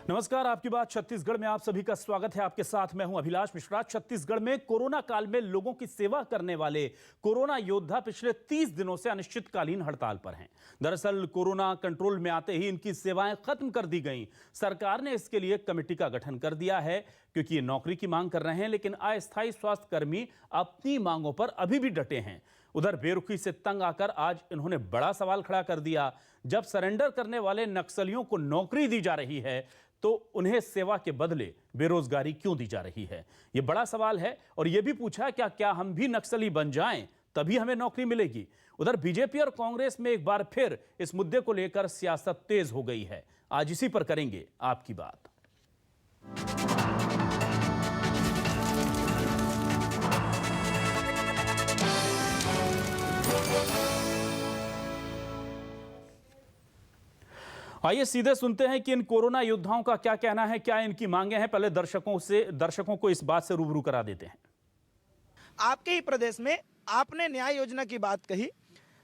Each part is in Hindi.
नमस्कार, आपकी बात छत्तीसगढ़ में आप सभी का स्वागत है। आपके साथ मैं हूं अभिलाष मिश्रा। छत्तीसगढ़ में कोरोना काल में लोगों की सेवा करने वाले कोरोना योद्धा पिछले 30 दिनों से अनिश्चितकालीन हड़ताल पर हैं। दरअसल कोरोना कंट्रोल में आते ही इनकी सेवाएं खत्म कर दी गईं। सरकार ने इसके लिए कमेटी का गठन कर दिया है क्योंकि ये नौकरी की मांग कर रहे हैं, लेकिन अस्थायी स्वास्थ्य कर्मी अपनी मांगों पर अभी भी डटे हैं। उधर बेरुखी से तंग आकर आज इन्होंने बड़ा सवाल खड़ा कर दिया। जब सरेंडर करने वाले नक्सलियों को नौकरी दी जा रही है तो उन्हें सेवा के बदले बेरोजगारी क्यों दी जा रही है? यह बड़ा सवाल है। और यह भी पूछा क्या हम भी नक्सली बन जाएं तभी हमें नौकरी मिलेगी? उधर बीजेपी और कांग्रेस में एक बार फिर इस मुद्दे को लेकर सियासत तेज हो गई है। आज इसी पर करेंगे आपकी बात। आइए सीधे सुनते हैं कि इन कोरोना योद्धाओं का क्या कहना है, क्या इनकी मांगे हैं। पहले दर्शकों को इस बात से रूबरू करा देते हैं। आपके ही प्रदेश में आपने न्याय योजना की बात कही।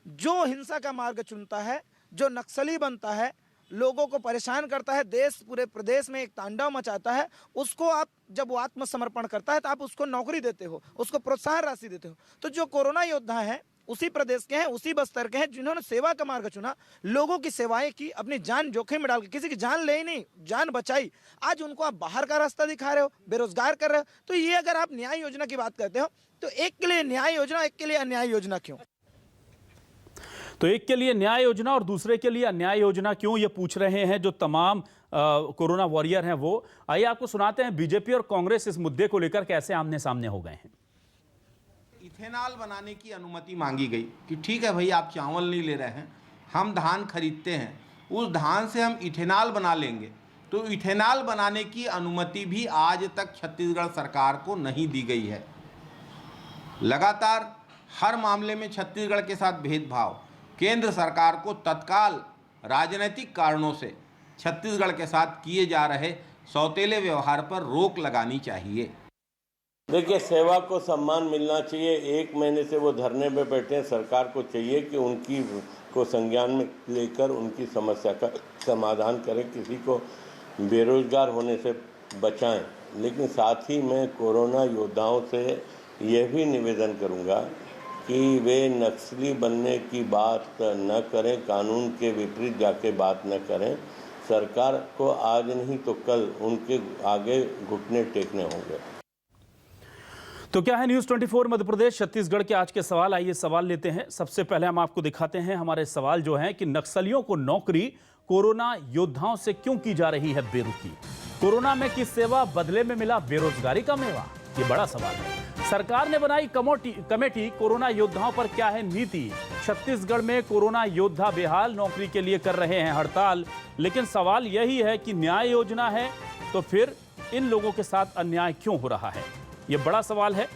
जो हिंसा का मार्ग चुनता है, जो नक्सली बनता है, लोगों को परेशान करता है, देश पूरे प्रदेश में एक तांडव मचाता है, उसको आप जब वो आत्मसमर्पण करता है तो आप उसको नौकरी देते हो, उसको प्रोत्साहन राशि देते हो। तो जो कोरोना योद्धा है उसी प्रदेश के हैं, उसी बस्तर के हैं, जिन्होंने सेवा का मार्ग चुना, लोगों की सेवाएं की, अपनी जान जोखिम में डाल के, किसी की जान ले ही नहीं, जान बचाई। आज उनको आप बाहर का रास्ता दिखा रहे हो, बेरोजगार कर रहे हो। तो ये अगर आप न्याय योजना की बात करते हो तो एक के लिए न्याय योजना, एक के लिए अन्याय योजना क्यों? तो एक के लिए न्याय योजना और दूसरे के लिए अन्याय योजना क्यों, ये पूछ रहे हैं जो तमाम कोरोना वॉरियर हैं वो। आइए आपको सुनाते हैं बीजेपी और कांग्रेस इस मुद्दे को लेकर कैसे आमने सामने हो गए हैं। इथेनॉल बनाने की अनुमति मांगी गई कि ठीक है भाई, आप चावल नहीं ले रहे हैं, हम धान खरीदते हैं, उस धान से हम इथेनॉल बना लेंगे। तो इथेनॉल बनाने की अनुमति भी आज तक छत्तीसगढ़ सरकार को नहीं दी गई है। लगातार हर मामले में छत्तीसगढ़ के साथ भेदभाव। केंद्र सरकार को तत्काल राजनीतिक कारणों से छत्तीसगढ़ के साथ किए जा रहे सौतेले व्यवहार पर रोक लगानी चाहिए। देखिए, सेवा को सम्मान मिलना चाहिए। 1 महीने से वो धरने पे बैठे हैं। सरकार को चाहिए कि उनकी को संज्ञान में लेकर उनकी समस्या का समाधान करें, किसी को बेरोजगार होने से बचाएं। लेकिन साथ ही मैं कोरोना योद्धाओं से यह भी निवेदन करूंगा कि वे नक्सली बनने की बात न करें, कानून के विपरीत जाके बात न करें। सरकार को आज नहीं तो कल उनके आगे घुटने टेकने होंगे। तो क्या है न्यूज़ 24 मध्य प्रदेश छत्तीसगढ़ के आज के सवाल? आइए सवाल लेते हैं। सबसे पहले हम आपको दिखाते हैं हमारे सवाल जो हैं कि नक्सलियों को नौकरी कोरोना योद्धाओं से क्यों की जा रही है बेरुखी? कोरोना में की सेवा बदले में मिला बेरोजगारी का मेवा? ये बड़ा सवाल है। सरकार ने बनाई कमेटी, कोरोना योद्धाओं पर क्या है नीति? छत्तीसगढ़ में कोरोना योद्धा बेहाल, नौकरी के लिए कर रहे हैं हड़ताल। लेकिन सवाल यही है कि न्याय योजना है तो फिर इन लोगों के साथ अन्याय क्यों हो रहा है? ये बड़ा सवाल है।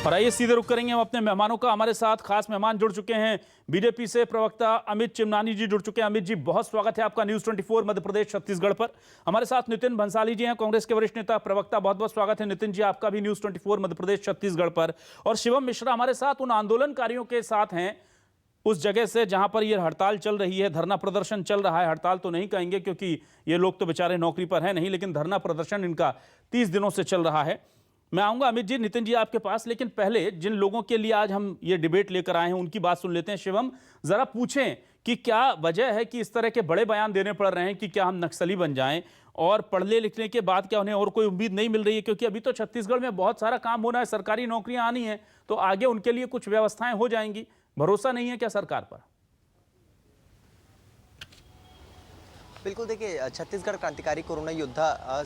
और आइए सीधे रुक करेंगे हम अपने मेहमानों का। हमारे साथ खास मेहमान जुड़ चुके हैं। बीजेपी से प्रवक्ता अमित चिमनानी जी जुड़ चुके हैं। अमित जी, बहुत स्वागत है आपका न्यूज़ 24 मध्य प्रदेश छत्तीसगढ़ पर। हमारे साथ नितिन भंसाली जी हैं, कांग्रेस के वरिष्ठ नेता, प्रवक्ता। बहुत बहुत स्वागत है नितिन जी आपका भी न्यूज़ 24 मध्य प्रदेश छत्तीसगढ़ पर। और शिवम मिश्रा हमारे साथ उन आंदोलनकारियों के साथ हैं उस जगह से जहां पर यह हड़ताल चल रही है, धरना प्रदर्शन चल रहा है। हड़ताल तो नहीं कहेंगे क्योंकि ये लोग तो बेचारे नौकरी पर हैं नहीं, लेकिन धरना प्रदर्शन इनका 30 दिनों से चल रहा है। मैं आऊंगा अमित जी, नितिन जी आपके पास, लेकिन पहले जिन लोगों के लिए आज हम ये डिबेट लेकर आए हैं उनकी बात सुन लेते हैं। शिवम, जरा पूछें कि क्या वजह है कि इस तरह के बड़े बयान देने पड़ रहे हैं कि क्या हम नक्सली बन जाएं, और पढ़ने लिखने के बाद क्या उन्हें और कोई उम्मीद नहीं मिल रही है? क्योंकि अभी तो छत्तीसगढ़ में बहुत सारा काम होना है, सरकारी नौकरियां आनी है, तो आगे उनके लिए कुछ व्यवस्थाएं हो जाएंगी। भरोसा नहीं है क्या सरकार पर? बिल्कुल, देखिए, छत्तीसगढ़ क्रांतिकारी कोरोना योद्धा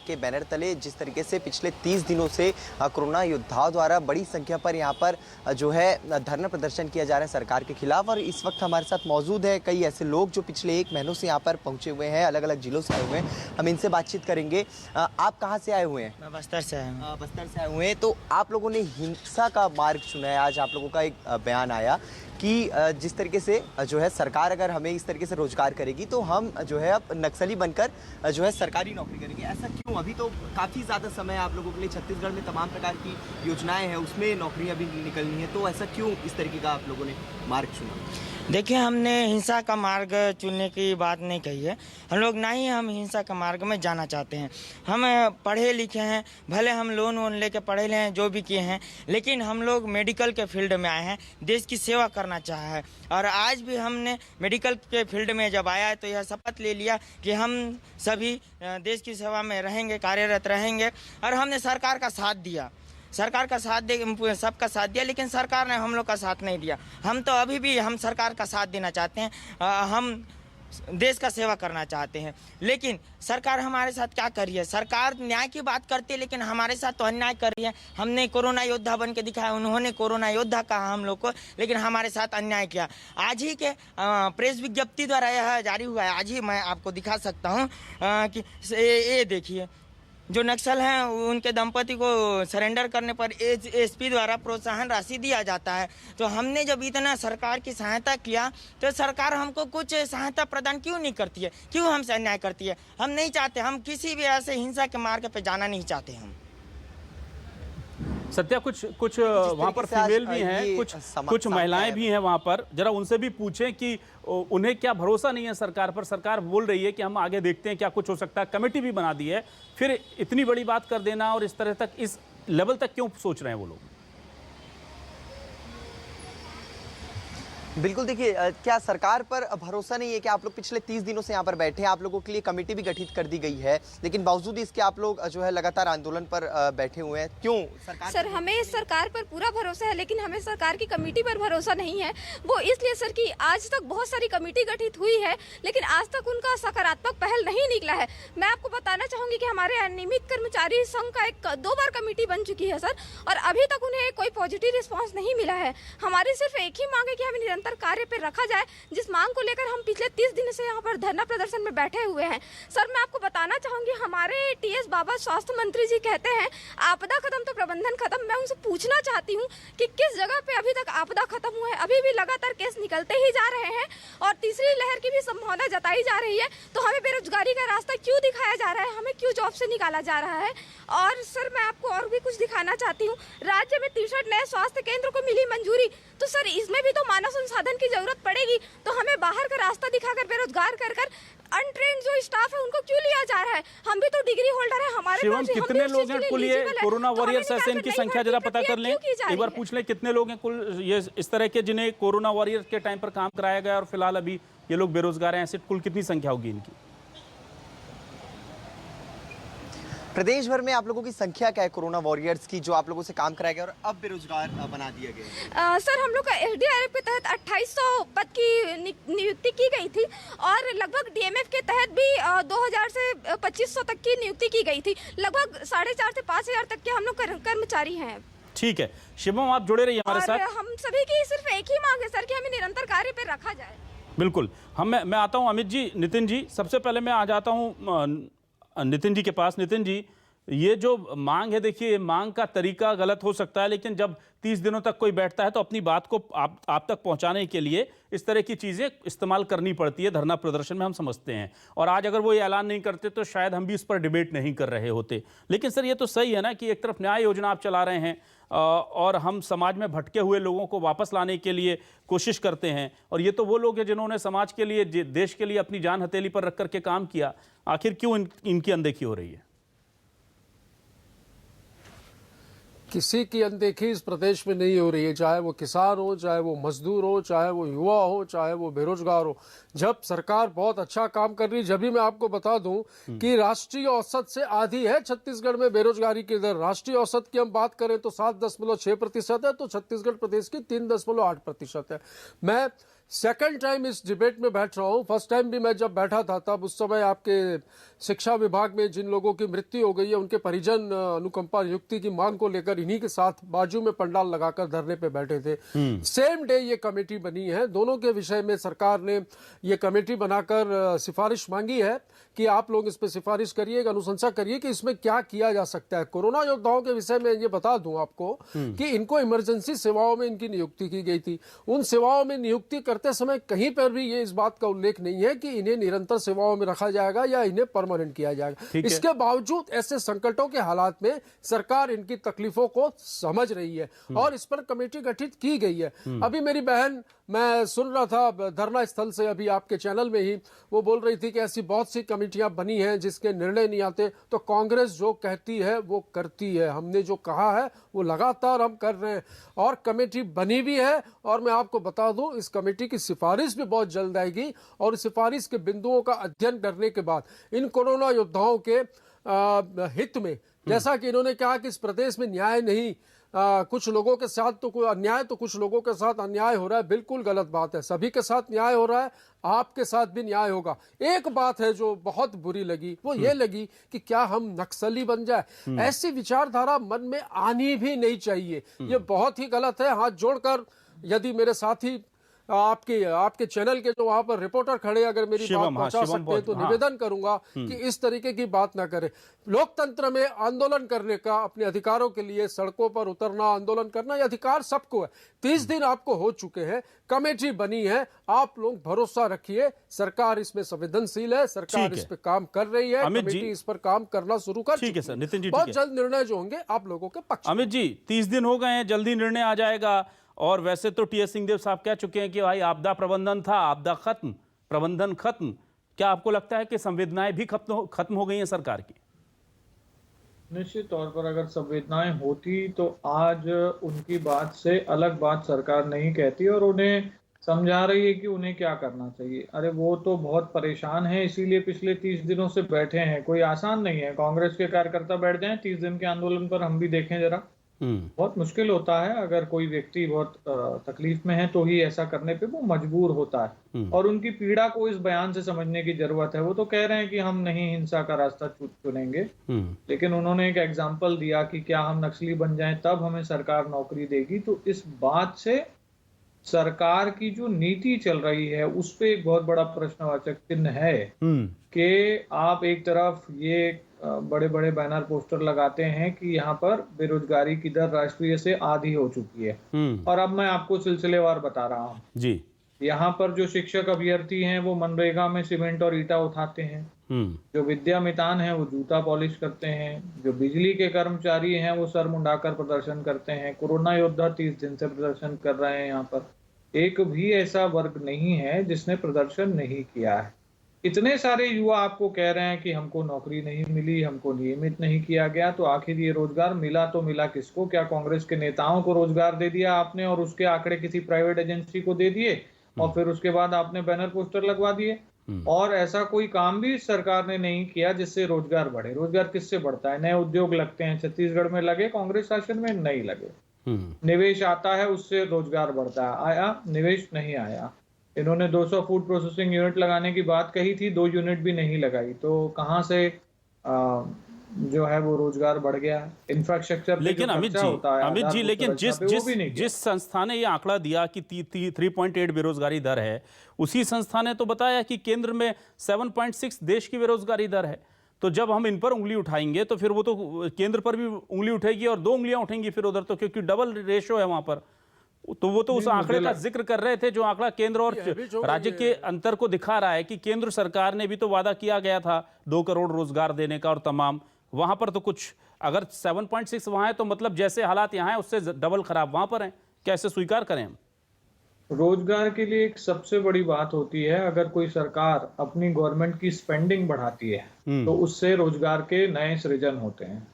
के बैनर तले जिस तरीके से पिछले 30 दिनों से कोरोना योद्धाओं द्वारा बड़ी संख्या पर यहाँ पर जो है धरना प्रदर्शन किया जा रहा है सरकार के खिलाफ। और इस वक्त हमारे साथ मौजूद है कई ऐसे लोग जो पिछले 1 महीनों से यहाँ पर पहुँचे हुए हैं, अलग अलग जिलों से आए हुए हैं। हम इनसे बातचीत करेंगे। आप कहाँ से आए हुए हैं? मैं बस्तर से आया हूँ। बस्तर से आए हुए हैं। तो आप लोगों ने हिंसा का मार्ग चुना है, आज आप लोगों का एक बयान आया। कि जिस तरीके से जो है सरकार अगर हमें इस तरीके से रोजगार करेगी तो हम जो है अब नक्सली बनकर जो है सरकारी नौकरी करेंगे। ऐसा क्यों? अभी तो काफ़ी ज़्यादा समय है आप लोगों के लिए, छत्तीसगढ़ में तमाम प्रकार की योजनाएं हैं, उसमें नौकरियां भी निकलनी है, तो ऐसा क्यों इस तरीके का आप लोगों ने मार्ग चुना? देखिए, हमने हिंसा का मार्ग चुनने की बात नहीं कही है। हम लोग ना ही हम हिंसा का मार्ग में जाना चाहते हैं। हम पढ़े लिखे हैं, भले हम लोन वोन लेके पढ़े ले हैं, जो भी किए हैं, लेकिन हम लोग मेडिकल के फील्ड में आए हैं, देश की सेवा करना चाहा है। और आज भी हमने मेडिकल के फील्ड में जब आया है तो यह शपथ ले लिया कि हम सभी देश की सेवा में रहेंगे, कार्यरत रहेंगे। और हमने सरकार का साथ दिया, सरकार का साथ दे, सबका साथ दिया, लेकिन सरकार ने हम लोग का साथ नहीं दिया। हम तो अभी भी हम सरकार का साथ देना चाहते हैं, हम देश का सेवा करना चाहते हैं, लेकिन सरकार हमारे साथ क्या कर रही है? सरकार न्याय की बात करती है, लेकिन हमारे साथ तो अन्याय कर रही है। हमने कोरोना योद्धा बन के दिखाया, उन्होंने कोरोना योद्धा कहा हम लोग को, लेकिन हमारे साथ अन्याय किया। आज ही के प्रेस विज्ञप्ति द्वारा यह जारी हुआ है, आज ही मैं आपको दिखा सकता हूँ कि ये देखिए, जो नक्सल हैं उनके दंपति को सरेंडर करने पर एसपी द्वारा प्रोत्साहन राशि दिया जाता है। तो हमने जब इतना सरकार की सहायता किया तो सरकार हमको कुछ सहायता प्रदान क्यों नहीं करती है? क्यों हमसे अन्याय करती है? हम नहीं चाहते, हम किसी भी ऐसे हिंसा के मार्ग पे जाना नहीं चाहते हम। सत्या, कुछ वहाँ पर फीमेल भी हैं, कुछ महिलाएं भी हैं वहाँ पर, जरा उनसे भी पूछें कि उन्हें क्या भरोसा नहीं है सरकार पर। सरकार बोल रही है कि हम आगे देखते हैं क्या कुछ हो सकता है, कमेटी भी बना दी है, फिर इतनी बड़ी बात कर देना और इस तरह तक, इस लेवल तक क्यों सोच रहे हैं वो लोग? बिल्कुल, देखिए क्या सरकार पर भरोसा नहीं है कि आप लोग पिछले 30 दिनों से यहाँ पर बैठे हैं, आप लोगों के लिए कमेटी भी गठित कर दी गई है, लेकिन बावजूद इसके आप लोग जो है लगातार आंदोलन पर बैठे हुए हैं, क्यों? सरकार सर, हमें सरकार पर पूरा भरोसा है, लेकिन हमें सरकार की कमेटी पर भरोसा नहीं है। वो इसलिए सर कि आज तक बहुत सारी कमेटी गठित हुई है, लेकिन आज तक उनका सकारात्मक पहल नहीं निकला है। मैं आपको बताना चाहूंगी कि हमारे नियमित कर्मचारी संघ का 2 बार कमेटी बन चुकी है सर, और अभी तक उन्हें कोई पॉजिटिव रिस्पॉन्स नहीं मिला है। हमारी सिर्फ एक ही मांग है कि हमें निरंतर कार्य पे रखा जाए, जिस मांग को लेकर हम पिछले 30 दिन से यहाँ पर धरना प्रदर्शन में बैठे हुए हैं। सर, मैं आपको बताना चाहूंगी, हमारे टीएस बाबा स्वास्थ्य मंत्री जी कहते हैं आपदा खत्म तो प्रबंधन खत्म। मैं उनसे पूछना चाहती हूँ कि किस जगह पे अभी तक आपदा खत्म हुआ है? अभी भी लगातार केस निकलते ही जा रहे हैं और तीसरी लहर की भी संभावना जताई जा रही है। तो हमें बेरोजगारी का रास्ता क्यों दिखाया जा रहा है? हमें क्यों जॉब से निकाला जा रहा है? और सर, मैं आपको और भी कुछ दिखाना चाहती हूँ। राज्य में 63 नए स्वास्थ्य केंद्र को मिली मंजूरी, तो सर इसमें भी तो मानव संसाधन की जरूरत पड़ेगी। तो हमें बाहर का रास्ता दिखाकर बेरोजगार कर अनट्रेन्ड जो स्टाफ है उनको क्यों लिया जा रहा है? हम भी तो डिग्री होल्डर है, हमारे शिवम, कितने लोग हैं कुल ये कोरोना वॉरियर्स? ऐसे इनकी संख्या जरा पता कर लें, एक बार पूछ लें कितने लोग हैं कुल ये इस तरह के जिन्हें कोरोना वॉरियर्स के टाइम पर काम कराया गया और फिलहाल अभी ये लोग बेरोजगार हैं। ऐसे कुल कितनी संख्या होगी इनकी? प्रदेश भर में आप लोगों की संख्या क्या है कोरोना वॉरियर्स की, जो आप लोगों से काम कराया गया और अब बेरोजगार बना दिया गया? सर, हम लोग का एसडीआरएफ के तहत 2800 पद की नियुक्ति की गई थी और लगभग डीएमएफ के तहत भी 2000 से 2500 तक की नियुक्ति की गई थी। लगभग 4500 से 5000 तक के हम लोग कर्मचारी हैं। ठीक है शिवम, आप जुड़े रहिए हमारे साथ। हम सभी की सिर्फ एक ही मांग है सर कि हमें निरंतर कार्य पे रखा जाए। बिल्कुल, मैं आता हूँ अमित जी, नितिन जी। सबसे पहले मैं आ जाता हूँ नितिन जी के पास। नितिन जी, ये जो मांग है, देखिए मांग का तरीका गलत हो सकता है, लेकिन जब 30 दिनों तक कोई बैठता है तो अपनी बात को आप तक पहुंचाने के लिए इस तरह की चीज़ें इस्तेमाल करनी पड़ती है। धरना प्रदर्शन में हम समझते हैं, और आज अगर वो ये ऐलान नहीं करते तो शायद हम भी इस पर डिबेट नहीं कर रहे होते। लेकिन सर, ये तो सही है ना कि एक तरफ न्याय योजना आप चला रहे हैं और हम समाज में भटके हुए लोगों को वापस लाने के लिए कोशिश करते हैं, और ये तो वो लोग हैं जिन्होंने समाज के लिए, देश के लिए अपनी जान हथेली पर रख करके काम किया। आखिर क्यों इनकी अनदेखी हो रही है? किसी की अनदेखी इस प्रदेश में नहीं हो रही है, चाहे वो किसान हो, चाहे वो मजदूर हो, चाहे वो युवा हो, चाहे वो बेरोजगार हो। जब सरकार बहुत अच्छा काम कर रही है, जब भी मैं आपको बता दूं कि राष्ट्रीय औसत से आधी है छत्तीसगढ़ में बेरोजगारी की दर। राष्ट्रीय औसत की हम बात करें तो 7.6% है, तो छत्तीसगढ़ प्रदेश की 3.8% है। मैं सेकंड टाइम इस डिबेट में बैठ रहा हूँ। फर्स्ट टाइम भी मैं जब बैठा था तब उस समय आपके शिक्षा विभाग में जिन लोगों की मृत्यु हो गई है उनके परिजन अनुकंपा नियुक्ति की मांग को लेकर इन्हीं के साथ बाजू में पंडाल लगाकर धरने पे बैठे थे। सेम डे ये कमेटी बनी है। दोनों के विषय में सरकार ने ये कमेटी बनाकर सिफारिश मांगी है कि आप लोग इस पे सिफारिश करिए, अनुशंसा करिए कि इसमें क्या किया जा सकता है। कोरोना योद्धाओं के विषय में ये बता दूं आपको कि इनको इमरजेंसी सेवाओं में इनकी नियुक्ति की गई थी। उन सेवाओं में नियुक्ति करते समय कहीं पर भी ये इस बात का उल्लेख नहीं है कि इन्हें निरंतर सेवाओं में रखा जाएगा या इन्हें परमानेंट किया जाएगा। इसके बावजूद ऐसे संकटों के हालात में सरकार इनकी तकलीफों को समझ रही है और इस पर कमेटी गठित की गई है। अभी मेरी बहन, मैं सुन रहा था धरना स्थल से अभी आपके चैनल में ही, वो बोल रही थी कि ऐसी बहुत सी कमेटियां बनी हैं जिसके निर्णय नहीं आते। तो कांग्रेस जो कहती है वो करती है। हमने जो कहा है वो लगातार हम कर रहे हैं और कमेटी बनी भी है। और मैं आपको बता दूं, इस कमेटी की सिफारिश भी बहुत जल्द आएगी और इस सिफारिश के बिंदुओं का अध्ययन करने के बाद इन कोरोना योद्धाओं के हित में, जैसा कि इन्होंने कहा कि इस प्रदेश में न्याय नहीं, कुछ लोगों के साथ तो कोई अन्याय, तो कुछ लोगों के साथ अन्याय हो रहा है, बिल्कुल गलत बात है। सभी के साथ न्याय हो रहा है, आपके साथ भी न्याय होगा। एक बात है जो बहुत बुरी लगी, वो ये लगी कि क्या हम नक्सली बन जाए। ऐसी विचारधारा मन में आनी भी नहीं चाहिए। ये बहुत ही गलत है। हाथ जोड़कर यदि मेरे साथी आपके चैनल के जो वहां पर रिपोर्टर खड़े अगर मेरी बात पहुंचा सकते हैं तो निवेदन करूंगा कि इस तरीके की बात ना करें। लोकतंत्र में आंदोलन करने का, अपने अधिकारों के लिए सड़कों पर उतरना, आंदोलन करना, ये अधिकार सबको है। 30 दिन आपको हो चुके हैं, कमेटी बनी है, आप लोग भरोसा रखिए, सरकार इसमें संवेदनशील है, सरकार इस पे काम कर रही है, कमेटी इस पर काम करना शुरू कर चुकी है। सर, नितिन जी, बहुत जल्द निर्णय जो होंगे आप लोगों के पक्ष। अमित जी, 30 दिन हो गए हैं, जल्दी निर्णय आ जाएगा। और वैसे तो टी.एस. सिंहदेव साहब कह चुके हैं कि भाई आपदा प्रबंधन था, आपदा खत्म, प्रबंधन खत्म। क्या आपको लगता है कि संवेदनाएं भी खत्म हो गई हैं सरकार की? निश्चित तौर पर अगर संवेदनाएं होती तो आज उनकी बात से अलग बात सरकार नहीं कहती और उन्हें समझा रही है कि उन्हें क्या करना चाहिए। अरे वो तो बहुत परेशान है, इसीलिए पिछले 30 दिनों से बैठे हैं। कोई आसान नहीं है। कांग्रेस के कार्यकर्ता बैठ जाएं 30 दिन के आंदोलन पर, हम भी देखें जरा। बहुत मुश्किल होता है। अगर कोई व्यक्ति बहुत तकलीफ में है तो ही ऐसा करने पे वो मजबूर होता है और उनकी पीड़ा को इस बयान से समझने की जरूरत है। वो तो कह रहे हैं कि हम नहीं हिंसा का रास्ता चुनेंगे, लेकिन उन्होंने एक एग्जाम्पल दिया कि क्या हम नक्सली बन जाएं तब हमें सरकार नौकरी देगी। तो इस बात से सरकार की जो नीति चल रही है उस पे एक बहुत बड़ा प्रश्नवाचक चिन्ह है कि आप एक तरफ ये बड़े बड़े बैनर पोस्टर लगाते हैं कि यहाँ पर बेरोजगारी की दर राष्ट्रीय से आधी हो चुकी है और अब मैं आपको सिलसिलेवार बता रहा हूँ जी। यहाँ पर जो शिक्षक अभ्यर्थी हैं वो मनरेगा में सीमेंट और ईटा उठाते हैं, जो विद्या मितान है वो जूता पॉलिश करते हैं, जो बिजली के कर्मचारी हैं वो सर मुंडाकर प्रदर्शन करते हैं, कोरोना योद्धा 30 दिन से प्रदर्शन कर रहे हैं। यहाँ पर एक भी ऐसा वर्ग नहीं है जिसने प्रदर्शन नहीं किया है। इतने सारे युवा आपको कह रहे हैं कि हमको नौकरी नहीं मिली, हमको नियमित नहीं किया गया, तो आखिर ये रोजगार मिला तो मिला किसको? क्या कांग्रेस के नेताओं को रोजगार दे दिया आपने और उसके आंकड़े किसी प्राइवेट एजेंसी को दे दिए और फिर उसके बाद आपने बैनर पोस्टर लगवा दिए? और ऐसा कोई काम भी सरकार ने नहीं किया जिससे रोजगार बढ़े। रोजगार किससे बढ़ता है? नए उद्योग लगते हैं, छत्तीसगढ़ में लगे, कांग्रेस शासन में नहीं लगे। निवेश आता है, उससे रोजगार बढ़ता है। आया निवेश? नहीं आया। इन्होंने 200 फूड प्रोसेसिंग यूनिट लगाने की बात कही थी, 2 यूनिट भी नहीं लगाई। तो कहां से जो है वो रोजगार बढ़ गया? इंफ्रास्ट्रक्चर। लेकिन अमित जी लेकिन जिस संस्था ने ये आंकड़ा दिया कि 3.8 बेरोजगारी दर है, उसी संस्था ने तो बताया कि केंद्र में 7.6 देश की बेरोजगारी दर है। तो जब हम इन पर उंगली उठाएंगे तो फिर वो तो केंद्र पर भी उंगली उठेगी और 2 उंगलियां उठेंगी फिर उधर, तो क्योंकि डबल रेशो है वहां पर। तो वो तो उस आंकड़े का जिक्र कर रहे थे जो आंकड़ा केंद्र और राज्य के अंतर को दिखा रहा है कि केंद्र सरकार ने भी तो वादा किया गया था 2 करोड़ रोजगार देने का और तमाम, वहां पर तो कुछ, अगर 7.6 वहां है तो मतलब जैसे हालात यहाँ है उससे डबल खराब वहां पर हैं। कैसे स्वीकार करें हम? रोजगार के लिए एक सबसे बड़ी बात होती है, अगर कोई सरकार अपनी गवर्नमेंट की स्पेंडिंग बढ़ाती है तो उससे रोजगार के नए सृजन होते हैं।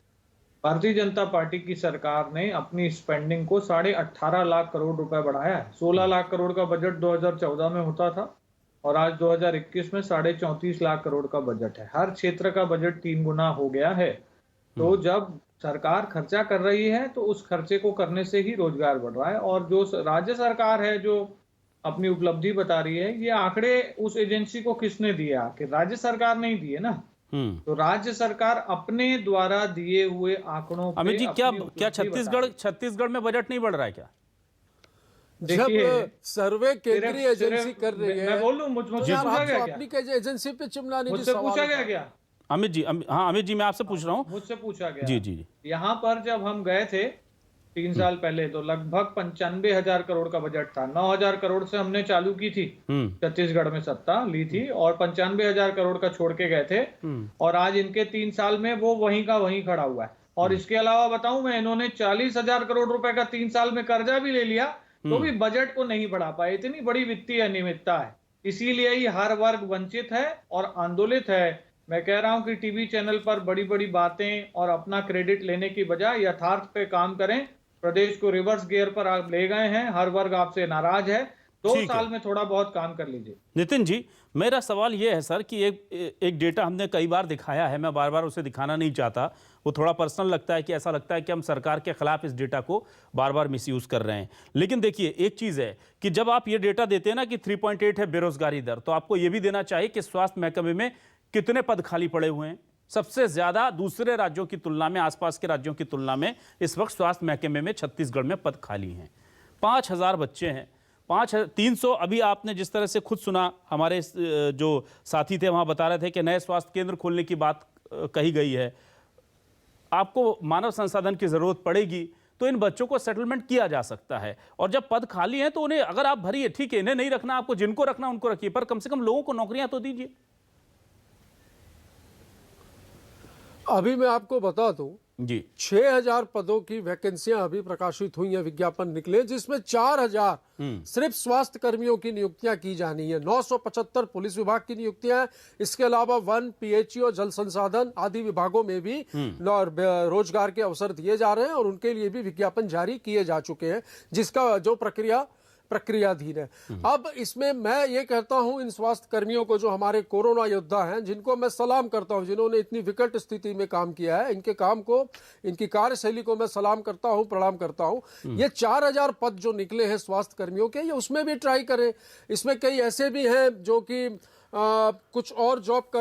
भारतीय जनता पार्टी की सरकार ने अपनी स्पेंडिंग को 18.5 लाख करोड़ रुपए बढ़ाया है। 16 लाख करोड़ का बजट 2014 में होता था और आज 2021 में 34.5 लाख करोड़ का बजट है। हर क्षेत्र का बजट 3 गुना हो गया है। तो जब सरकार खर्चा कर रही है तो उस खर्चे को करने से ही रोजगार बढ़ रहा है। और जो राज्य सरकार है जो अपनी उपलब्धि बता रही है, ये आंकड़े उस एजेंसी को किसने दिया? कि राज्य सरकार नहीं दिए ना, तो राज्य सरकार अपने द्वारा दिए हुए आंकड़ों पे अमित जी, अपनी क्या उपलब्धि बता छत्तीसगढ़ में बजट नहीं बढ़ रहा है क्या? देखिए, जब सर्वे केंद्रीय एजेंसी कर रही है, मैं बोल लूं, मुझसे तो यार पूछा आप गया तो क्या? अपनी एजेंसी पे चिमनानी जी मुझसे सवाल पूछा उठा गया क्या? अमित जी, हाँ अमित जी, मैं आपसे पूछ रहा हूँ। मुझसे पूछा गया। जी जी जी। यहाँ पर जब हम गए थे 3 साल पहले, तो लगभग 95,000 करोड़ का बजट था। 9,000 करोड़ से हमने चालू की थी, छत्तीसगढ़ में सत्ता ली थी, और 95,000 करोड़ का छोड़ के गए थे। और आज इनके 3 साल में वो वहीं का वहीं खड़ा हुआ है। और इसके अलावा बताऊं मैं, इन्होंने 40,000 करोड़ रुपए का 3 साल में कर्जा भी ले लिया, तो भी बजट को नहीं बढ़ा पाए। इतनी बड़ी वित्तीय अनियमितता है। इसीलिए ही हर वर्ग वंचित है और आंदोलित है। मैं कह रहा हूं कि टीवी चैनल पर बड़ी बड़ी बातें और अपना क्रेडिट लेने की बजाय यथार्थ पे काम करें। प्रदेश को रिवर्स गियर पर आप ले गए हैं, हर वर्ग आपसे नाराज है। 2 साल में थोड़ा बहुत काम कर लीजिए। नितिन जी, मेरा सवाल यह है सर कि एक डेटा हमने कई बार दिखाया है, मैं बार बार उसे दिखाना नहीं चाहता, वो थोड़ा पर्सनल लगता है कि ऐसा लगता है कि हम सरकार के खिलाफ इस डेटा को बार बार मिसयूज कर रहे हैं। लेकिन देखिए, एक चीज़ है कि जब आप ये डेटा देते हैं ना कि 3.8 है बेरोजगारी दर, तो आपको ये भी देना चाहिए कि स्वास्थ्य महकमे में कितने पद खाली पड़े हुए हैं। सबसे ज्यादा दूसरे राज्यों की तुलना में, आसपास के राज्यों की तुलना में इस वक्त स्वास्थ्य महकमे में छत्तीसगढ़ में पद खाली हैं। 5,000 बच्चे हैं, 300। अभी आपने जिस तरह से खुद सुना, हमारे जो साथी थे वहां बता रहे थे कि नए स्वास्थ्य केंद्र खोलने की बात कही गई है। आपको मानव संसाधन की जरूरत पड़ेगी तो इन बच्चों को सेटलमेंट किया जा सकता है। और जब पद खाली हैं तो उन्हें अगर आप भरिए, ठीक है, इन्हें नहीं रखना, आपको जिनको रखना उनको रखिए, पर कम से कम लोगों को नौकरियां तो दीजिए। अभी मैं आपको बता दूं जी, 6,000 पदों की वैकेंसियां अभी प्रकाशित हुई हैं, विज्ञापन निकले, जिसमें 4,000 सिर्फ स्वास्थ्य कर्मियों की नियुक्तियां की जानी है। 975 पुलिस विभाग की नियुक्तियां हैं। इसके अलावा वन, पीएचई और जल संसाधन आदि विभागों में भी रोजगार के अवसर दिए जा रहे हैं और उनके लिए भी विज्ञापन जारी किए जा चुके हैं, जिसका जो प्रक्रियाधीन है। अब इसमें मैं ये कहता हूं इन स्वास्थ्य कर्मियों को, जो हमारे कोरोना योद्धा हैं, जिनको मैं सलाम करता हूं, जिन्होंने इतनी विकट स्थिति में काम किया है, इनके काम को, इनकी कार्यशैली को मैं सलाम करता हूं, प्रणाम करता हूं। ये 4,000 पद जो निकले हैं स्वास्थ्य कर्मियों के, ये उसमें भी ट्राई करें। इसमें कई ऐसे भी हैं जो कि कुछ और जॉब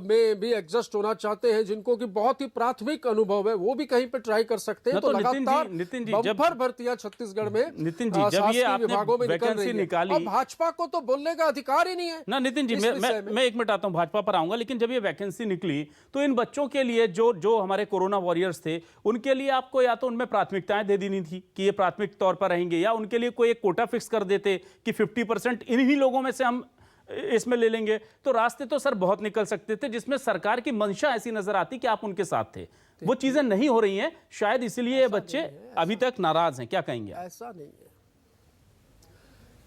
में भी एडजस्ट होना चाहते हैं, जिनको कि बहुत ही प्राथमिक अनुभव है, वो भी कहीं पे ट्राई कर सकते हैं। तो लगातार बम्पर भर्तियां छत्तीसगढ़ में नितिन जी, जब ये आपने वैकेंसी निकाली, अब भाजपा को तो बोलने का अधिकार ही नहीं है ना। नितिन जी, मैं 1 मिनट आता हूं, भाजपा पर आऊंगा, लेकिन जब ये वैकेंसी निकली तो इन बच्चों के लिए जो हमारे कोरोना वॉरियर्स थे, उनके लिए आपको या तो उनमें प्राथमिकताएं दे देनी थी कि ये प्राथमिक तौर पर रहेंगे, या उनके लिए कोई एक कोटा फिक्स कर देते कि 50% इन्हीं लोगों में से हम इसमें ले लेंगे। तो रास्ते तो सर बहुत निकल सकते थे, जिसमें सरकार की मंशा ऐसी नजर आती कि आप उनके साथ थे। वो चीजें नहीं हो रही हैं, शायद इसलिए ये बच्चे अभी तक नाराज हैं। क्या कहेंगे? ऐसा नहीं है,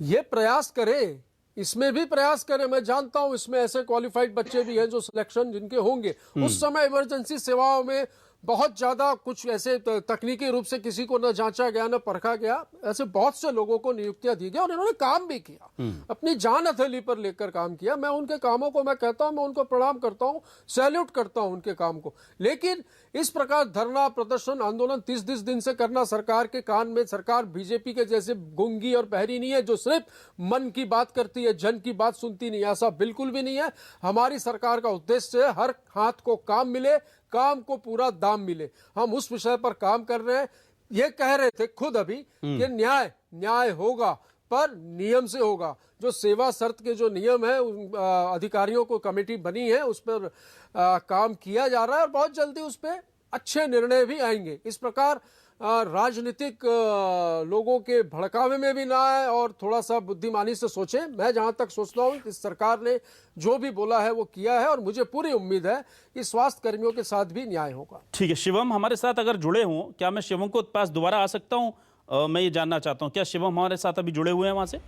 ये प्रयास करें, इसमें भी प्रयास करें। मैं जानता हूं इसमें ऐसे क्वालिफाइड बच्चे भी हैं जो सिलेक्शन जिनके होंगे। उस समय इमरजेंसी सेवाओं में बहुत ज्यादा कुछ ऐसे तकनीकी रूप से किसी को न जांचा गया, न परखा गया, ऐसे बहुत से लोगों को नियुक्तियां दी गई और इन्होंने काम भी किया, अपनी जान हथेली पर लेकर काम किया। मैं उनके कामों को, मैं कहता हूं, मैं उनको प्रणाम करता हूं, सैल्यूट करता हूं उनके काम को। लेकिन इस प्रकार धरना, प्रदर्शन, आंदोलन 30 दिन से करना सरकार के कान में, सरकार बीजेपी के जैसे गूंगी और बहरी नहीं है जो सिर्फ मन की बात करती है, जन की बात सुनती नहीं, ऐसा बिल्कुल भी नहीं है। हमारी सरकार का उद्देश्य है हर हाथ को काम मिले, काम को पूरा दाम मिले। हम उस विषय पर काम कर रहे हैं। ये कह रहे थे खुद अभी कि न्याय होगा, पर नियम से होगा। जो सेवा शर्त के जो नियम है, अधिकारियों को कमेटी बनी है, उस पर काम किया जा रहा है और बहुत जल्दी उस पर अच्छे निर्णय भी आएंगे। इस प्रकार राजनीतिक लोगों के भड़कावे में भी ना आए और थोड़ा सा बुद्धिमानी से सोचें। मैं जहां तक सोचता हूं कि सरकार ने जो भी बोला है वो किया है और मुझे पूरी उम्मीद है कि स्वास्थ्य कर्मियों के साथ भी न्याय होगा। ठीक है, शिवम हमारे साथ अगर जुड़े हों, क्या मैं शिवम को पास दोबारा आ सकता हूं? मैं ये जानना चाहता हूं, क्या शिवम हमारे साथ अभी जुड़े हुए हैं वहां से?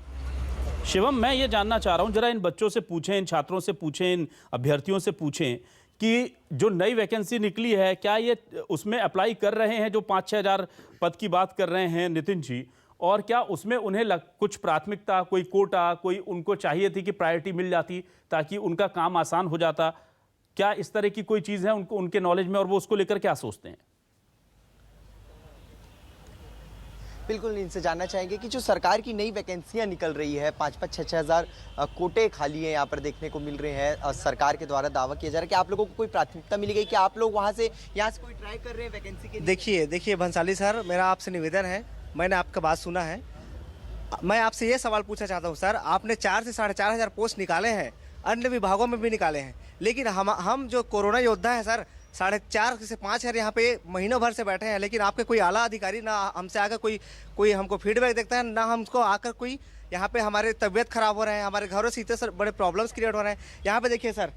शिवम, मैं ये जानना चाह रहा हूं, जरा इन बच्चों से पूछें, इन छात्रों से पूछें, इन अभ्यर्थियों से पूछें कि जो नई वैकेंसी निकली है, क्या ये उसमें अप्लाई कर रहे हैं जो 5-6 हज़ार पद की बात कर रहे हैं नितिन जी, और क्या उसमें उन्हें कुछ प्राथमिकता, कोई कोटा, कोई उनको चाहिए थी कि प्रायोरिटी मिल जाती ताकि उनका काम आसान हो जाता? क्या इस तरह की कोई चीज़ है उनको, उनके नॉलेज में, और वो उसको लेकर क्या सोचते हैं? बिल्कुल इनसे जानना चाहेंगे कि जो सरकार की नई वैकेंसियां निकल रही है, 5-6 हज़ार कोटे खाली हैं यहाँ पर देखने को मिल रहे हैं। सरकार के द्वारा दावा किया जा रहा है कि आप लोगों को कोई प्राथमिकता मिली गई कि आप लोग यहाँ से कोई ट्राई कर रहे हैं वैकेंसी के लिए? देखिए भंसाली सर, मेरा आपसे निवेदन है, मैंने आपका बात सुना है, मैं आपसे ये सवाल पूछना चाहता हूँ सर, आपने 4 से 4.5 हज़ार पोस्ट निकाले हैं, अन्य विभागों में भी निकाले हैं, लेकिन हम जो कोरोना योद्धा है सर 4.5 से 5 हज़ार यहाँ पे महीनों भर से बैठे हैं, लेकिन आपके कोई आला अधिकारी ना हमसे आकर कोई हमको फीडबैक देखता है, ना हमको आकर कोई यहाँ पे हमारे तबीयत खराब हो रहे हैं, हमारे घरों से इतने बड़े प्रॉब्लम्स क्रिएट हो रहे हैं। यहाँ पे देखिए सर,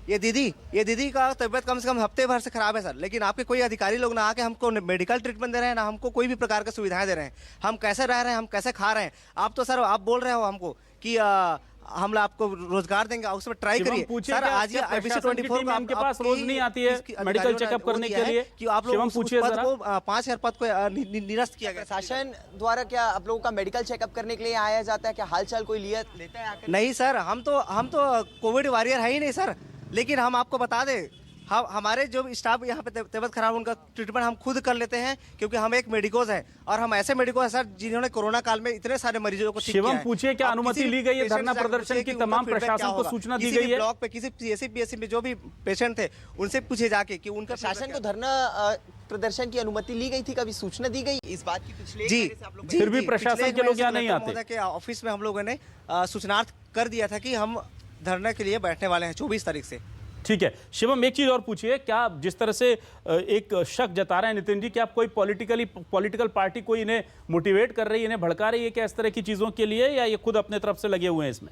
ये दीदी का तबीयत कम से कम हफ्ते भर से खराब है सर, लेकिन आपके कोई अधिकारी लोग ना आके हमको मेडिकल ट्रीटमेंट दे रहे हैं, ना हमको कोई भी प्रकार की सुविधाएं दे रहे हैं। हम कैसे रह रहे हैं, हम कैसे खा रहे हैं? आप तो सर आप बोल रहे हो हमको कि हम आपको रोजगार देंगे, उसमें ट्राई करिए सर। आज ये IBC 24 को आपके पास रोज नहीं आती है मेडिकल चेकअप करने के लिए कि आप लोग पूछिए पद को 5,000 पद को निरस्त किया गया। शासन द्वारा क्या आप लोगों का मेडिकल चेकअप करने के लिए आया जाता है? क्या हालचाल कोई लेता है आकर? नहीं सर, हम तो कोविड वॉरियर है ही नहीं सर, लेकिन हम आपको बता दें, हमारे जो स्टाफ यहाँ पे तबीयत खराब, उनका ट्रीटमेंट हम खुद कर लेते हैं, क्योंकि हम एक मेडिकोज है और हम ऐसे मेडिकोज है सर जिन्होंने कोरोना काल में इतने सारे मरीजों को ठीक किया है। शिवम पूछिए, क्या अनुमति ली गई है धरना प्रदर्शन की? तमाम प्रशासन को सूचना दी गई है? ब्लॉक पे किसी PSC PSC में जो भी पेशेंट थे उनसे पूछे जाके कि उनका शासन को धरना प्रदर्शन की अनुमति ली गई थी, कभी सूचना दी गई इस बात की? पिछले जी फिर भी प्रशासन के लोग यहाँ नहीं आते? ऑफिस में हम लोगों ने सूचनार्थ कर दिया था कि हम धरने के लिए बैठने वाले हैं 24 तारीख से। ठीक है शिवम, एक चीज और पूछिए, क्या जिस तरह से एक शक जता रहे हैं नितिन जी, क्या कोई पॉलिटिकल पार्टी कोई इन्हें मोटिवेट कर रही है, इन्हें भड़का रही है क्या इस तरह की चीजों के लिए, या ये खुद अपने तरफ से लगे हुए हैं इसमें?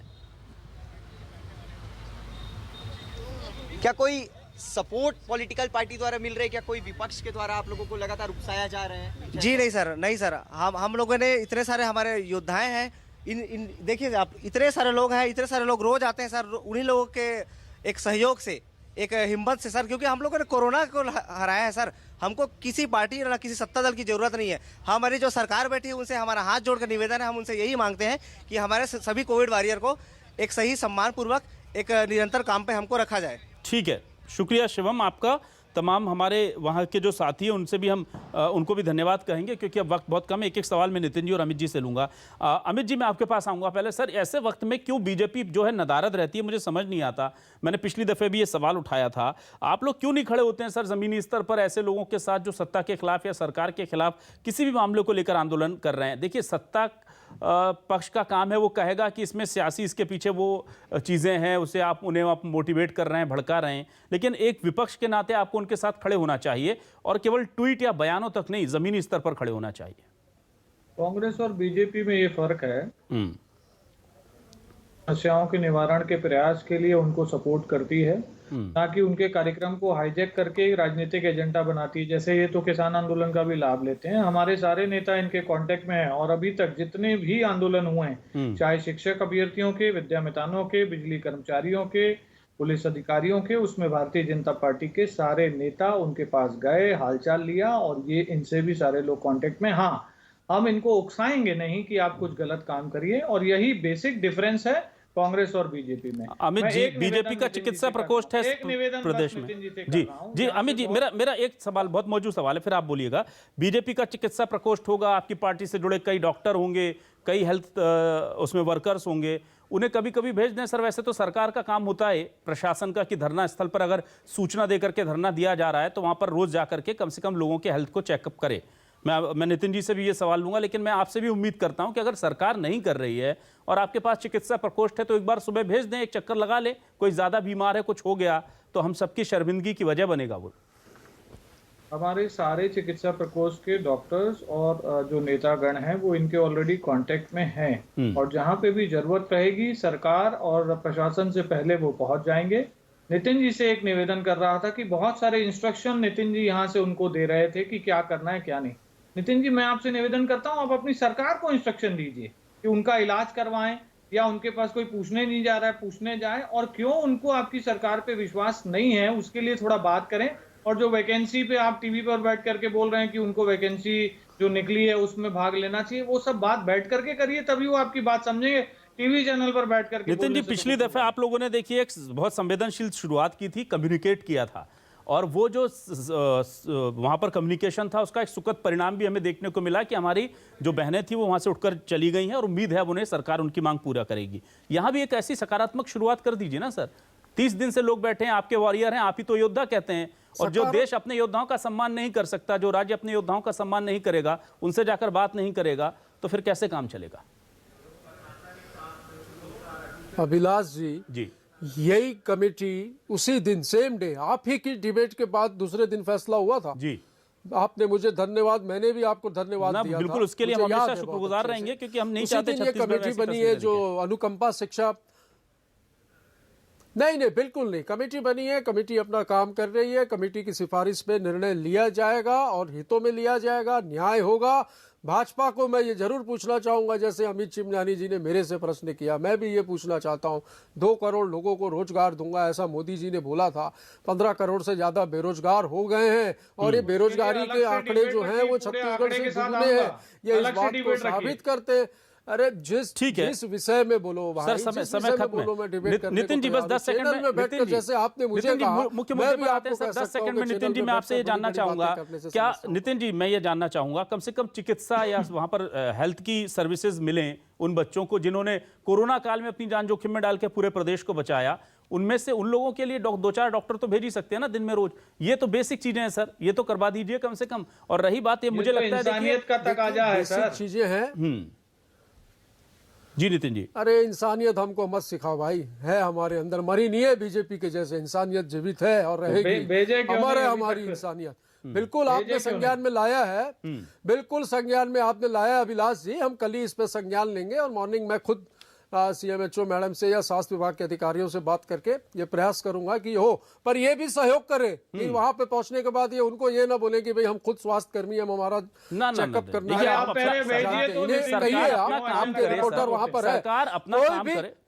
क्या कोई सपोर्ट पॉलिटिकल पार्टी द्वारा मिल रहा है? क्या कोई विपक्ष के द्वारा आप लोगों को लगातार उकसाया जा रहा है? जी नहीं सर, हम लोगों ने इतने सारे हमारे योद्धाएं हैं, देखिए आप, इतने सारे लोग हैं, इतने सारे लोग रोज आते हैं सर, उन्हीं लोगों के एक सहयोग से, एक हिम्मत से सर, क्योंकि हम लोगों ने कोरोना को हराया है सर। हमको किसी पार्टी या किसी सत्ता दल की जरूरत नहीं है। हमारी जो सरकार बैठी है उनसे हमारा हाथ जोड़कर निवेदन है, हम उनसे यही मांगते हैं कि हमारे सभी कोविड वॉरियर को एक सही सम्मानपूर्वक एक निरंतर काम पे हमको रखा जाए। ठीक है, शुक्रिया शिवम आपका। तमाम हमारे वहाँ के जो साथी हैं उनसे भी हम उनको भी धन्यवाद कहेंगे, क्योंकि अब वक्त बहुत कम है। एक सवाल मैं नितिन जी और अमित जी से लूंगा। अमित जी, मैं आपके पास आऊँगा पहले। सर, ऐसे वक्त में क्यों बीजेपी जो है नदारद रहती है, मुझे समझ नहीं आता। मैंने पिछली दफ़े भी ये सवाल उठाया था, आप लोग क्यों नहीं खड़े होते हैं सर ज़मीनी स्तर पर ऐसे लोगों के साथ जो सत्ता के खिलाफ या सरकार के खिलाफ किसी भी मामले को लेकर आंदोलन कर रहे हैं? देखिए, सत्ता पक्ष का काम है, वो कहेगा कि इसमें सियासी, इसके पीछे वो चीज़ें हैं, उसे उन्हें आप मोटिवेट कर रहे हैं, भड़का रहे हैं, लेकिन एक विपक्ष के नाते आपको उनके साथ खड़े होना चाहिए और केवल ट्वीट या बयानों तक नहीं, ज़मीनी स्तर पर खड़े होना चाहिए। कांग्रेस और बीजेपी में ये फर्क है, समस्याओं के निवारण के प्रयास के लिए उनको सपोर्ट करती है, ताकि उनके कार्यक्रम को हाईजैक करके राजनीतिक एजेंडा बनाती है। जैसे ये तो किसान आंदोलन का भी लाभ लेते हैं, हमारे सारे नेता इनके कांटेक्ट में हैं, और अभी तक जितने भी आंदोलन हुए हैं, चाहे शिक्षक अभ्यर्थियों के, विद्यामितानों के, बिजली कर्मचारियों के, पुलिस अधिकारियों के, उसमें भारतीय जनता पार्टी के सारे नेता उनके पास गए, हालचाल लिया, और ये इनसे भी सारे लोग कांटेक्ट में। हाँ, हम इनको उकसाएंगे नहीं कि आप कुछ गलत काम करिए, और यही बेसिक डिफरेंस है कांग्रेस और बीजेपी में। अमित जी, बीजेपी का चिकित्सा प्रकोष्ठ है प्रदेश में। जी अमित जी, मेरा एक सवाल, बहुत मौजूद सवाल है, फिर आप बोलिएगा। बीजेपी का चिकित्सा प्रकोष्ठ होगा, आपकी पार्टी से जुड़े कई डॉक्टर होंगे, कई हेल्थ उसमें वर्कर्स होंगे, उन्हें कभी कभी भेज दें सर। वैसे तो सरकार का काम होता है, प्रशासन का, कि धरना स्थल पर अगर सूचना देकर के धरना दिया जा रहा है तो वहां पर रोज जाकर के कम से कम लोगों के हेल्थ को चेकअप करे। मैं नितिन जी से भी ये सवाल लूंगा, लेकिन मैं आपसे भी उम्मीद करता हूं कि अगर सरकार नहीं कर रही है और आपके पास चिकित्सा प्रकोष्ठ है तो एक बार सुबह भेज दें, एक चक्कर लगा ले। कोई ज्यादा बीमार है, कुछ हो गया तो हम सबकी शर्मिंदगी की वजह बनेगा वो। हमारे सारे चिकित्सा प्रकोष्ठ के डॉक्टर्स और जो नेतागण हैं वो इनके ऑलरेडी कांटेक्ट में हैं, और जहां पे भी जरूरत रहेगी सरकार और प्रशासन से पहले वो पहुंच जाएंगे। नितिन जी से एक निवेदन कर रहा था कि बहुत सारे इंस्ट्रक्शन नितिन जी यहाँ से उनको दे रहे थे कि क्या करना है क्या नहीं। नितिन जी, मैं आपसे निवेदन करता हूँ, आप अपनी सरकार को इंस्ट्रक्शन दीजिए कि उनका इलाज करवाएं, या उनके पास कोई पूछने नहीं जा रहा है पूछने जाए, और क्यों उनको आपकी सरकार पे विश्वास नहीं है उसके लिए थोड़ा बात करें। और जो वैकेंसी पे आप टीवी पर बैठ करके बोल रहे हैं कि उनको वैकेंसी जो निकली है उसमें भाग लेना चाहिए, वो सब बात बैठ करके करिए, तभी वो आपकी बात समझेंगे। टीवी चैनल पर बैठ करके नितिन जी, पिछली दफे आप लोगों ने देखिए एक बहुत संवेदनशील शुरुआत की थी, कम्युनिकेट किया था, और वो जो वहाँ पर कम्युनिकेशन था उसका एक सुखद परिणाम भी हमें देखने को मिला कि हमारी जो बहनें थी वो वहाँ से उठकर चली गई हैं और उम्मीद है अब उन्हें सरकार उनकी मांग पूरा करेगी। यहाँ भी एक ऐसी सकारात्मक शुरुआत कर दीजिए ना सर। 30 दिन से लोग बैठे हैं, आपके वॉरियर हैं, आप ही तो योद्धा कहते हैं, और जो देश अपने योद्धाओं का सम्मान नहीं कर सकता, जो राज्य अपने योद्धाओं का सम्मान नहीं करेगा, उनसे जाकर बात नहीं करेगा, तो फिर कैसे काम चलेगा? अभिलाष जी, यही कमेटी उसी दिन सेम डे आप ही की डिबेट के बाद दूसरे दिन फैसला हुआ था जी। आपने मुझे धन्यवाद, मैंने भी आपको धन्यवाद दिया था। बिल्कुल, उसके लिए हम मुझे याद हमेशा है बहुत शुक्रगुजार अच्छे रहेंगे, से। क्योंकि हम नहीं उसी चाहते दिन ये छत्तीसगढ़ में कमेटी ऐसी बनी है तस्वीरें जो अनुकंपा शिक्षा, नहीं बिल्कुल नहीं, कमेटी बनी है, कमेटी अपना काम कर रही है, कमेटी की सिफारिश पे निर्णय लिया जाएगा और हितों में लिया जाएगा, न्याय होगा। भाजपा को मैं ये जरूर पूछना चाहूंगा, जैसे अमित चिमनानी जी ने मेरे से प्रश्न किया, मैं भी ये पूछना चाहता हूं, 2 करोड़ लोगों को रोजगार दूंगा ऐसा मोदी जी ने बोला था, 15 करोड़ से ज्यादा बेरोजगार हो गए हैं और ये बेरोजगारी के आंकड़े जो हैं वो छत्तीसगढ़ से दुगने हैं। ये इस बात को साबित करते हैं। अरे जिस विषय में बोलो भाई, सर, समय खत्म है। नितिन जी बस 10 सेकंड में बैठकर, जैसे आपने मुझे कहा, मुख्य मुद्दे पर आते हैं सर, 10 सेकंड में नितिन जी मैं आपसे ये जानना चाहूंगा, क्या नितिन जी मैं ये जानना चाहूंगा कम से कम चिकित्सा या वहां पर हेल्थ की सर्विसेज मिलें उन बच्चों को जिन्होंने कोरोना काल में अपनी जान जोखिम में डाल के पूरे प्रदेश को बचाया, उनमें से उन लोगों के लिए 2-4 डॉक्टर तो भेज ही सकते हैं ना दिन में रोज। ये तो बेसिक चीजें हैं सर, ये तो करवा दीजिए कम से कम। और रही बात ये मुझे लगता है इंसानियत का तकाजा है सर, चीजें हैं जी नितिन जी। अरे इंसानियत हमको मत सिखाओ भाई, है हमारे अंदर, मरी नहीं है बीजेपी के जैसे, इंसानियत जीवित है और रहेगी। हमारी इंसानियत बिल्कुल आपने संज्ञान में लाया है, बिल्कुल संज्ञान में आपने लाया अभिलाष जी। हम कल ही इस पे संज्ञान लेंगे और मॉर्निंग में खुद CMHO मैडम से या स्वास्थ्य विभाग के अधिकारियों से बात करके ये प्रयास करूंगा कि हो, पर ये भी सहयोग करे कि वहां पे पहुंचने के बाद ये उनको ये ना बोले कि भाई हम खुद स्वास्थ्य कर्मी, हम हमारा चेकअप करना है। रिपोर्टर वहां पर है,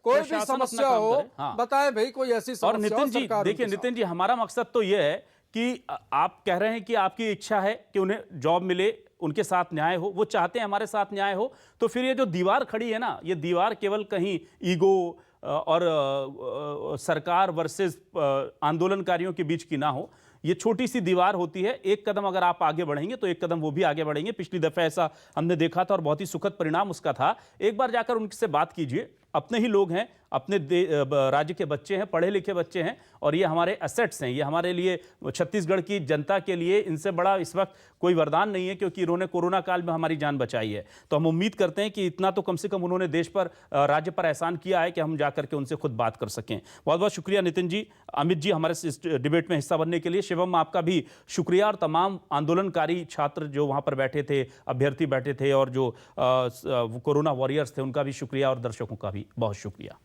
कोई भी समस्या हो बताए भाई, कोई ऐसी समस्या। और नितिन जी देखिए, नितिन जी हमारा मकसद तो ये है कि आप कह रहे हैं कि आपकी इच्छा है कि उन्हें जॉब मिले, उनके साथ न्याय हो, वो चाहते हैं हमारे साथ न्याय हो, तो फिर ये जो दीवार खड़ी है ना, ये दीवार केवल कहीं ईगो और सरकार वर्सेस आंदोलनकारियों के बीच की ना हो। ये छोटी सी दीवार होती है, एक कदम अगर आप आगे बढ़ेंगे तो एक कदम वो भी आगे बढ़ेंगे। पिछली दफे ऐसा हमने देखा था और बहुत ही सुखद परिणाम उसका था। एक बार जाकर उनसे बात कीजिए, अपने ही लोग हैं, अपने राज्य के बच्चे हैं, पढ़े लिखे बच्चे हैं, और ये हमारे एसेट्स हैं, ये हमारे लिए, छत्तीसगढ़ की जनता के लिए इनसे बड़ा इस वक्त कोई वरदान नहीं है, क्योंकि इन्होंने कोरोना काल में हमारी जान बचाई है। तो हम उम्मीद करते हैं कि इतना तो कम से कम उन्होंने देश पर, राज्य पर एहसान किया है कि हम जाकर के उनसे खुद बात कर सकें। बहुत बहुत शुक्रिया नितिन जी, अमित जी, हमारे इस डिबेट में हिस्सा बनने के लिए। शिवम, आपका भी शुक्रिया, और तमाम आंदोलनकारी छात्र जो वहाँ पर बैठे थे, अभ्यर्थी बैठे थे, और जो कोरोना वॉरियर्स थे, उनका भी शुक्रिया, और दर्शकों का भी बहुत शुक्रिया।